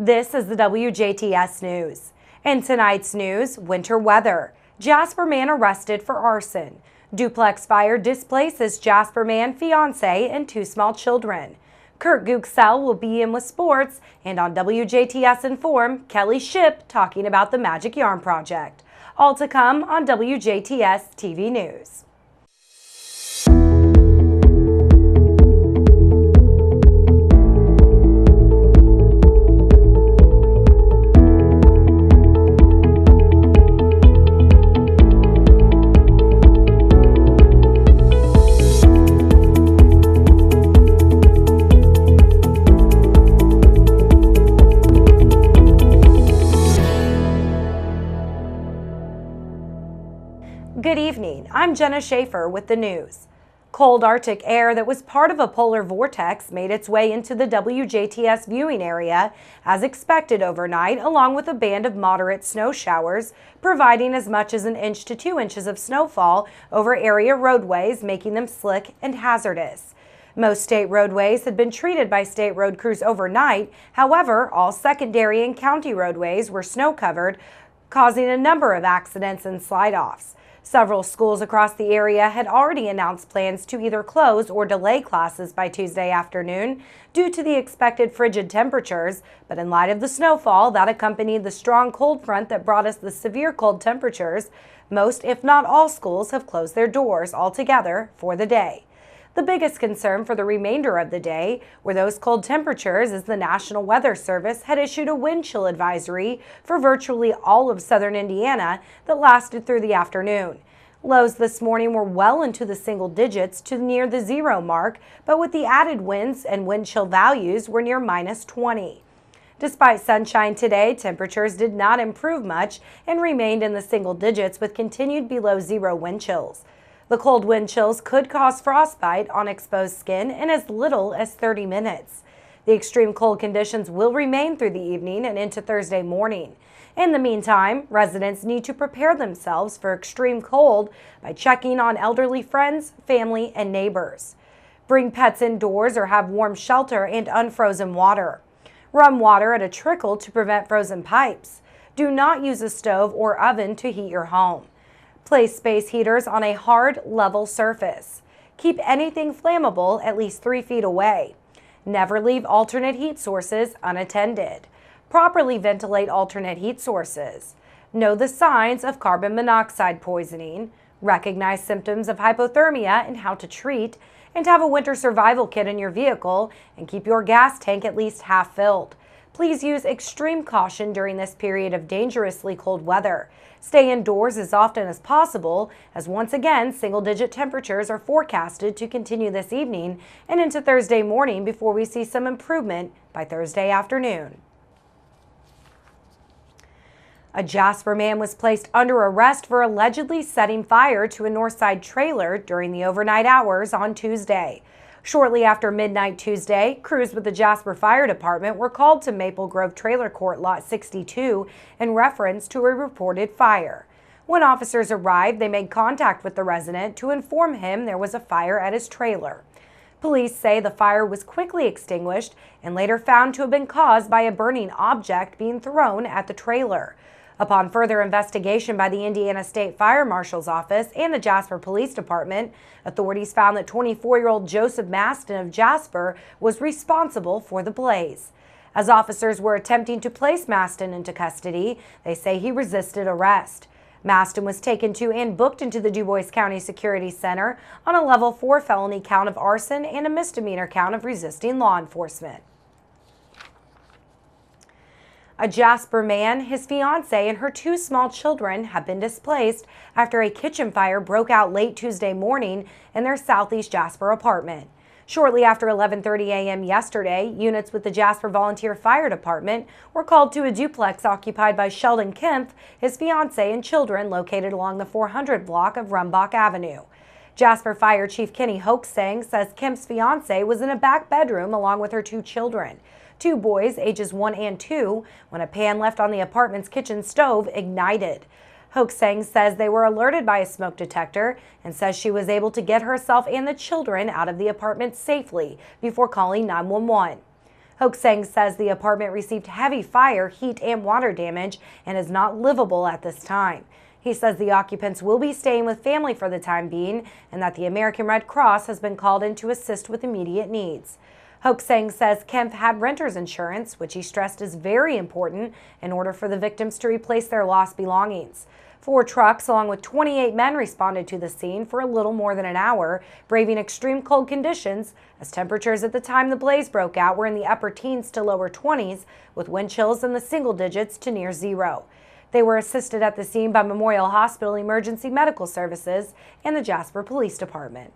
This is the WJTS News. In tonight's news, winter weather. Jasper man arrested for arson. Duplex fire displaces Jasper man fiance and two small children. Kurt Guxell will be in with sports, and on WJTS Inform, Kelly Shipp talking about the Magic Yarn Project. All to come on WJTS TV News. Good evening, I'm Jenna Schaffer with the news. Cold Arctic air that was part of a polar vortex made its way into the WJTS viewing area as expected overnight, along with a band of moderate snow showers, providing as much as 1 inch to 2 inches of snowfall over area roadways, making them slick and hazardous. Most state roadways had been treated by state road crews overnight. However, all secondary and county roadways were snow covered, causing a number of accidents and slide-offs. Several schools across the area had already announced plans to either close or delay classes by Tuesday afternoon due to the expected frigid temperatures, but in light of the snowfall that accompanied the strong cold front that brought us the severe cold temperatures, most, if not all, schools have closed their doors altogether for the day. The biggest concern for the remainder of the day were those cold temperatures, as the National Weather Service had issued a wind chill advisory for virtually all of southern Indiana that lasted through the afternoon. Lows this morning were well into the single digits to near the 0 mark, but with the added winds and wind chill values were near -20. Despite sunshine today, temperatures did not improve much and remained in the single digits with continued below 0 wind chills. The cold wind chills could cause frostbite on exposed skin in as little as 30 minutes. The extreme cold conditions will remain through the evening and into Thursday morning. In the meantime, residents need to prepare themselves for extreme cold by checking on elderly friends, family, and neighbors. Bring pets indoors or have warm shelter and unfrozen water. Run water at a trickle to prevent frozen pipes. Do not use a stove or oven to heat your home. Place space heaters on a hard, level surface. Keep anything flammable at least 3 feet away. Never leave alternate heat sources unattended. Properly ventilate alternate heat sources. Know the signs of carbon monoxide poisoning. Recognize symptoms of hypothermia and how to treat. And have a winter survival kit in your vehicle and keep your gas tank at least half filled. Please use extreme caution during this period of dangerously cold weather. Stay indoors as often as possible, as once again, single-digit temperatures are forecasted to continue this evening and into Thursday morning before we see some improvement by Thursday afternoon. A Jasper man was placed under arrest for allegedly setting fire to a Northside trailer during the overnight hours on Tuesday. Shortly after midnight Tuesday, crews with the Jasper Fire Department were called to Maple Grove Trailer Court Lot 62 in reference to a reported fire. When officers arrived, they made contact with the resident to inform him there was a fire at his trailer. Police say the fire was quickly extinguished and later found to have been caused by a burning object being thrown at the trailer. Upon further investigation by the Indiana State Fire Marshal's Office and the Jasper Police Department, authorities found that 24-year-old Joseph Maston of Jasper was responsible for the blaze. As officers were attempting to place Maston into custody, they say he resisted arrest. Maston was taken to and booked into the Dubois County Security Center on a level 4 felony count of arson and a misdemeanor count of resisting law enforcement. A Jasper man, his fiancée, and her two small children have been displaced after a kitchen fire broke out late Tuesday morning in their southeast Jasper apartment. Shortly after 11:30 a.m. yesterday, units with the Jasper Volunteer Fire Department were called to a duplex occupied by Sheldon Kempf, his fiancée, and children located along the 400 block of Rumbach Avenue. Jasper Fire Chief Kenny Hoaxsang says Kemp's fiancée was in a back bedroom along with her two children. Two boys, ages 1 and 2, when a pan left on the apartment's kitchen stove ignited. Hoaxsang says they were alerted by a smoke detector and says she was able to get herself and the children out of the apartment safely before calling 911. Hoaxeng says the apartment received heavy fire, heat, and water damage and is not livable at this time. He says the occupants will be staying with family for the time being and that the American Red Cross has been called in to assist with immediate needs. Hoaxeng says Kempf had renter's insurance, which he stressed is very important in order for the victims to replace their lost belongings. 4 trucks along with 28 men responded to the scene for a little more than an hour, braving extreme cold conditions as temperatures at the time the blaze broke out were in the upper teens to lower 20s, with wind chills in the single digits to near zero. They were assisted at the scene by Memorial Hospital Emergency Medical Services and the Jasper Police Department.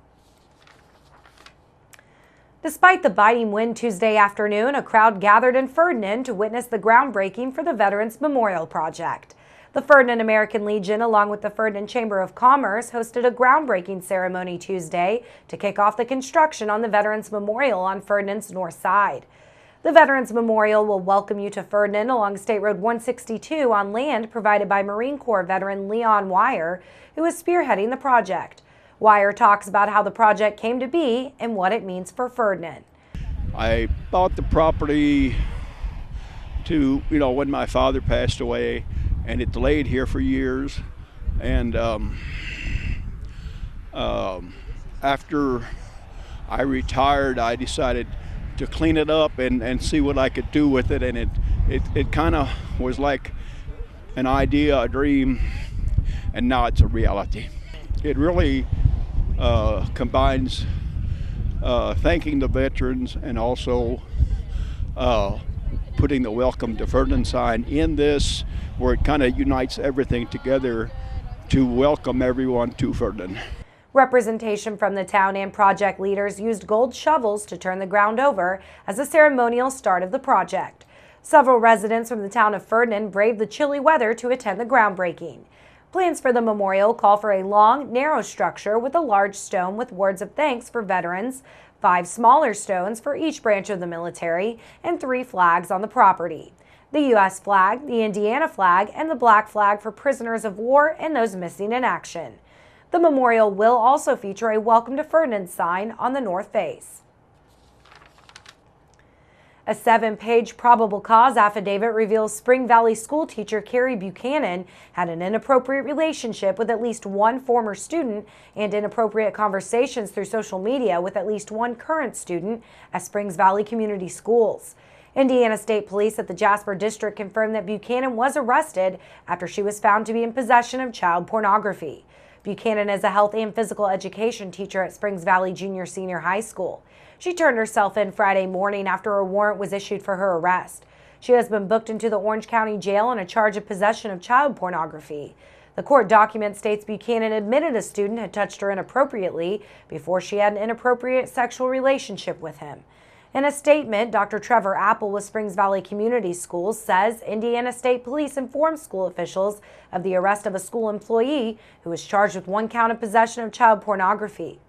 Despite the biting wind Tuesday afternoon, a crowd gathered in Ferdinand to witness the groundbreaking for the Veterans Memorial Project. The Ferdinand American Legion, along with the Ferdinand Chamber of Commerce, hosted a groundbreaking ceremony Tuesday to kick off the construction on the Veterans Memorial on Ferdinand's north side. The Veterans Memorial will welcome you to Ferdinand along State Road 162 on land provided by Marine Corps veteran Leon Wire, who is spearheading the project. Wire talks about how the project came to be and what it means for Ferdinand. I bought the property when my father passed away, and it laid here for years. And after I retired, I decided to clean it up and see what I could do with it. And it kind of was like an idea, a dream, and now it's a reality. It really combines thanking the veterans and also putting the Welcome to Ferdinand sign in this, where it kind of unites everything together to welcome everyone to Ferdinand. Representation from the town and project leaders used gold shovels to turn the ground over as a ceremonial start of the project. Several residents from the town of Ferdinand braved the chilly weather to attend the groundbreaking. Plans for the memorial call for a long, narrow structure with a large stone with words of thanks for veterans, 5 smaller stones for each branch of the military, and 3 flags on the property: the U.S. flag, the Indiana flag, and the black flag for prisoners of war and those missing in action. The memorial will also feature a Welcome to Ferdinand sign on the north face. A 7-page probable cause affidavit reveals Spring Valley school teacher Carrie Buchanan had an inappropriate relationship with at least one former student and inappropriate conversations through social media with at least one current student at Springs Valley Community Schools. Indiana State Police at the Jasper District confirmed that Buchanan was arrested after she was found to be in possession of child pornography. Buchanan is a health and physical education teacher at Springs Valley Junior-Senior High School. She turned herself in Friday morning after a warrant was issued for her arrest. She has been booked into the Orange County Jail on a charge of possession of child pornography. The court document states Buchanan admitted a student had touched her inappropriately before she had an inappropriate sexual relationship with him. In a statement, Dr. Trevor Apple with Springs Valley Community Schools says Indiana State Police informed school officials of the arrest of a school employee who was charged with 1 count of possession of child pornography.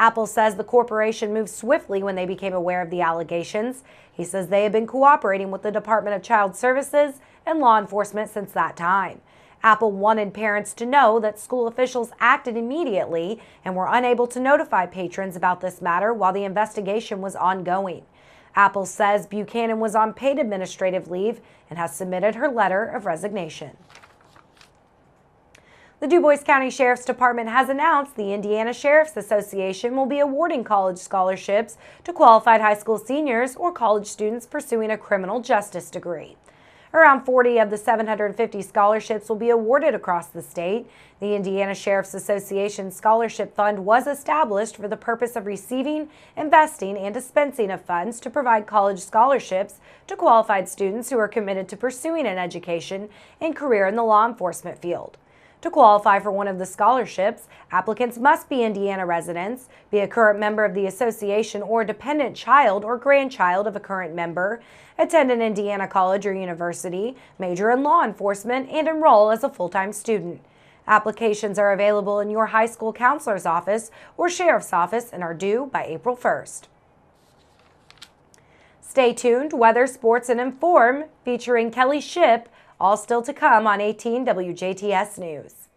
Apple says the corporation moved swiftly when they became aware of the allegations. He says they have been cooperating with the Department of Child Services and law enforcement since that time. Apple wanted parents to know that school officials acted immediately and were unable to notify patrons about this matter while the investigation was ongoing. Apple says Buchanan was on paid administrative leave and has submitted her letter of resignation. The DuBois County Sheriff's Department has announced the Indiana Sheriff's Association will be awarding college scholarships to qualified high school seniors or college students pursuing a criminal justice degree. Around 40 of the 750 scholarships will be awarded across the state. The Indiana Sheriff's Association Scholarship Fund was established for the purpose of receiving, investing, and dispensing of funds to provide college scholarships to qualified students who are committed to pursuing an education and career in the law enforcement field. To qualify for one of the scholarships, applicants must be Indiana residents, be a current member of the association or dependent child or grandchild of a current member, attend an Indiana college or university, major in law enforcement, and enroll as a full-time student. Applications are available in your high school counselor's office or sheriff's office and are due by April 1st. Stay tuned, weather, sports, and inform, featuring Kelly Shipp, all still to come on 18 WJTS News.